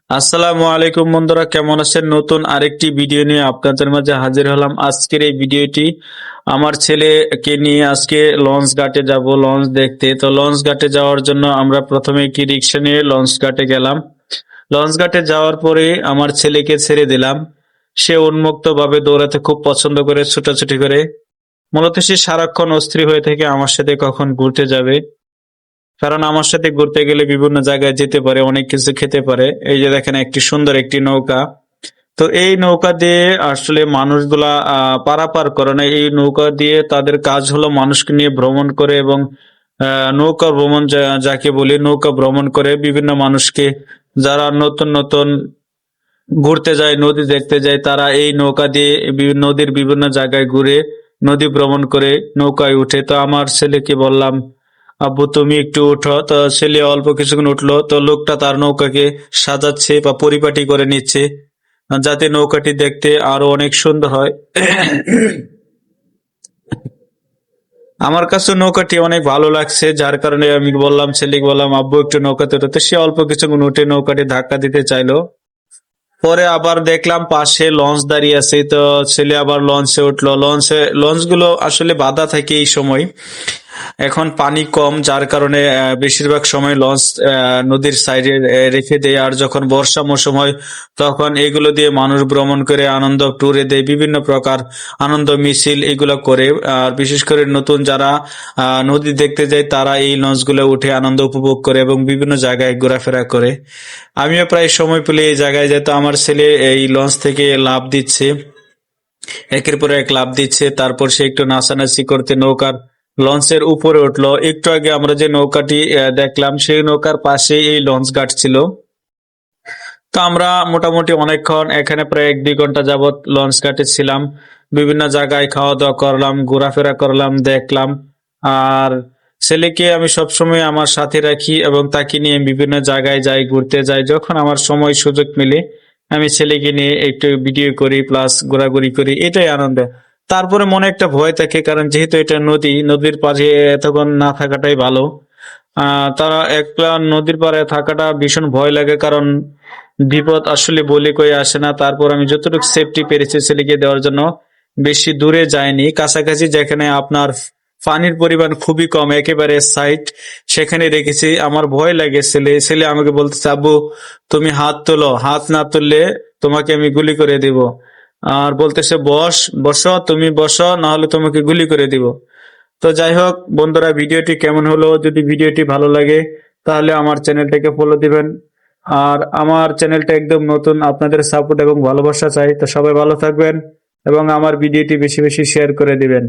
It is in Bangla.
আসসালামু আলাইকুম বন্ধুরা, কেমন আছেন? নতুন আরেকটি ভিডিও নিয়ে আপনাদের মাঝে হাজির হলাম। আজকের এই ভিডিওটি আমার ছেলেকে নিয়ে আজকে লঞ্চ ঘাটে যাব লঞ্চ দেখতে। তো লঞ্চ ঘাটে যাওয়ার জন্য আমরা প্রথমে একটি রিক্সা নিয়ে লঞ্চ ঘাটে গেলাম। লঞ্চ ঘাটে যাওয়ার পরে আমার ছেলেকে ছেড়ে দিলাম। সে উন্মুক্ত ভাবে দৌড়াতে খুব পছন্দ করে, ছুটাছুটি করে। মূলত সে সারাক্ষণ অস্থির হয়ে থাকে আমার সাথে কখন ঘুরতে যাবে। কারণ আমার সাথে ঘুরতে গেলে বিভিন্ন জায়গায় যেতে পারে, অনেক কিছু খেতে পারে। এই যে দেখেন, একটি সুন্দর একটি নৌকা। তো এই নৌকা দিয়ে আসলে মানুষগুলা পারাপার করে না। এই নৌকা দিয়ে তাদের কাজ হলো মানুষকে নিয়ে ভ্রমণ করে, এবং নৌকা ভ্রমণ যাকে বলি, নৌকা ভ্রমণ করে বিভিন্ন মানুষকে, যারা নতুন নতুন ঘুরতে যায়, নদী দেখতে যায়, তারা এই নৌকা দিয়ে নদীর বিভিন্ন জায়গায় ঘুরে, নদী ভ্রমণ করে নৌকায় উঠে। তো আমার ছেলেকে বললাম, আব্বু তুমি একটু উঠো। তো ছেলে অল্প কিছুক্ষণ উঠলো। তো লোকটা তার নৌকাকে সাজাচ্ছে বা পরিপাটি করে নিচ্ছে, যাতে নৌকাটি দেখতে আরো অনেক সুন্দর হয়। আমার কাছে নৌকাটি অনেক ভালো লাগছে, যার কারণে আমি বললাম, ছেলেকে বললাম, আব্বু একটু নৌকাতে উঠতে। সে অল্প কিছুক্ষণ উঠে নৌকাটি ধাক্কা দিতে চাইলো। পরে আবার দেখলাম পাশে লঞ্চ দাঁড়িয়ে আছে। তো ছেলে আবার লঞ্চে উঠলো। লঞ্চগুলো আসলে বাধা থাকে এই সময়। এখন পানি কম, যার কারণে বেশিরভাগ সময় লঞ্চ নদীর সাইডে রেখে দেয়। আর যখন বর্ষা মৌসুম হয়, তখন এগুলো দিয়ে মানুষ ভ্রমণ করে, আনন্দ ট্যুরে দেয়, বিভিন্ন প্রকার আনন্দ মিছিল এগুলো করে। আর বিশেষ করে নতুন যারা নদী দেখতে যায়, তারা এই লঞ্চগুলো উঠে আনন্দ উপভোগ করে এবং বিভিন্ন জায়গায় ঘোরাফেরা করে। আমিও প্রায় সময় পেলে এই জায়গায় যেত। আমার ছেলে এই লঞ্চ থেকে লাফ দিচ্ছে, একের পর এক লাফ দিচ্ছে। তারপর সে একটু নাচানাচি করতে নৌকার লঞ্চের উপরে উঠলো। একটু আগে আমরা যে নৌকাটি দেখলাম, সেই নৌকার পাশে এই লঞ্চ ঘাট ছিল। তো আমরা মোটামুটি অনেকক্ষণ এখানে, প্রায় 1-2 ঘন্টা যাবত লঞ্চ ঘাটে ছিলাম। বিভিন্ন জায়গায় খাওয়া দাওয়া করলাম, ঘোরাফেরা করলাম, দেখলাম। আর ছেলেকে আমি সবসময় আমার সাথে রাখি এবং তাকে নিয়ে বিভিন্ন জায়গায় যাই, ঘুরতে যাই। যখন আমার সময় সুযোগ মিলে আমি ছেলেকে নিয়ে একটু ভিডিও করি, প্লাস ঘোরাঘুরি করি, এটাই আনন্দ। তারপরে মনে একটা ভয় থাকে, কারণ যেহেতু এটা নদী, নদীর পাশে এতক্ষণ না থাকাটাই ভালো। তারা একলা নদীর পাড়ে থাকাটা ভীষণ ভয় লাগে, কারণ বিপদ আসলে বলে কয়ে আসে না। তারপর আমি যতটুকু সেফটি পেরেছি ছেলেকে দেওয়ার জন্য, বেশি দূরে যায়নি, কাছাকাছি যেখানে আপনার পানির পরিমাণ খুবই কম, একেবারে সাইড, সেখানে রেখেছি। আমার ভয় লাগে। ছেলে ছেলে আমাকে বলতেছে, আব্বু তুমি হাত তোলো, হাত না তুললে তোমাকে আমি গুলি করে দিব। আর বলতেছে, বসো, তুমি বসো, না হলে তোমাকে গুলি করে দিব। তো যাই হোক বন্ধুরা, ভিডিওটি কেমন হলো? যদি ভিডিওটি ভালো লাগে, তাহলে আমার চ্যানেলটাকে ফলো দিবেন। আর আমার চ্যানেলটা একদম নতুন, আপনাদের সাপোর্ট এবং ভালোবাসা চাই। তো সবাই ভালো থাকবেন এবং আমার ভিডিওটি বেশি বেশি শেয়ার করে দিবেন।